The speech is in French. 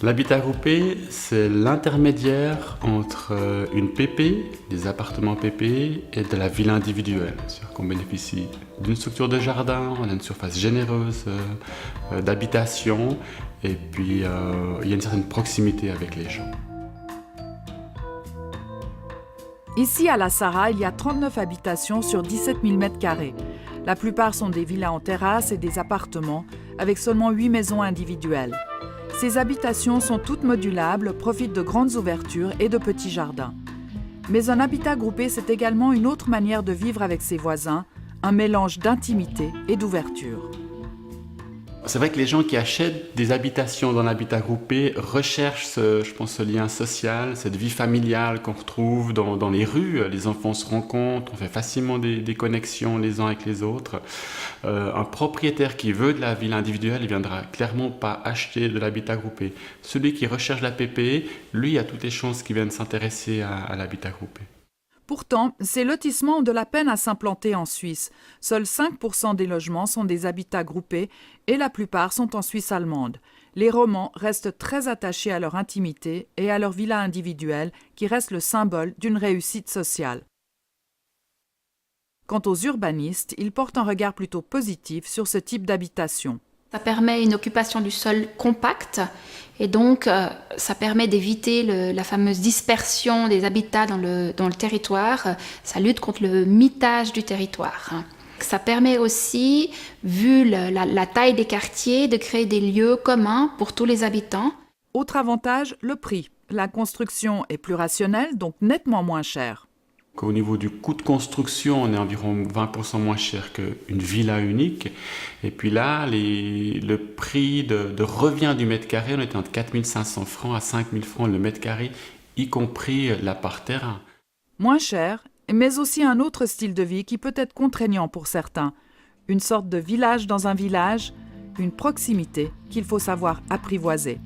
L'habitat groupé, c'est l'intermédiaire entre une PP, des appartements PP, et de la villa individuelle. C'est-à-dire qu'on bénéficie d'une structure de jardin, on a une surface généreuse d'habitation, et puis il y a une certaine proximité avec les gens. Ici, à La Sarraz, il y a 39 habitations sur 17 000 m². La plupart sont des villas en terrasse et des appartements, avec seulement 8 maisons individuelles. Ces habitations sont toutes modulables, profitent de grandes ouvertures et de petits jardins. Mais un habitat groupé, c'est également une autre manière de vivre avec ses voisins, un mélange d'intimité et d'ouverture. C'est vrai que les gens qui achètent des habitations dans l'habitat groupé recherchent, ce lien social, cette vie familiale qu'on retrouve dans les rues. Les enfants se rencontrent, on fait facilement des connexions les uns avec les autres. Un propriétaire qui veut de la villa individuelle, il ne viendra clairement pas acheter de l'habitat groupé. Celui qui recherche la PPE, lui, a toutes les chances qu'il vienne s'intéresser à l'habitat groupé. Pourtant, ces lotissements ont de la peine à s'implanter en Suisse. Seuls 5% des logements sont des habitats groupés et la plupart sont en Suisse allemande. Les Romans restent très attachés à leur intimité et à leur villa individuelle qui reste le symbole d'une réussite sociale. Quant aux urbanistes, ils portent un regard plutôt positif sur ce type d'habitation. Ça permet une occupation du sol compacte et donc ça permet d'éviter la fameuse dispersion des habitats dans le territoire. Ça lutte contre le mitage du territoire. Ça permet aussi, vu la taille des quartiers, de créer des lieux communs pour tous les habitants. Autre avantage, le prix. La construction est plus rationnelle, donc nettement moins chère. Au niveau du coût de construction, on est environ 20% moins cher qu'une villa unique. Et puis là, le prix de revient du mètre carré, on est entre 4 500 francs à 5 000 francs le mètre carré, y compris la parterre. Moins cher, mais aussi un autre style de vie qui peut être contraignant pour certains. Une sorte de village dans un village, une proximité qu'il faut savoir apprivoiser.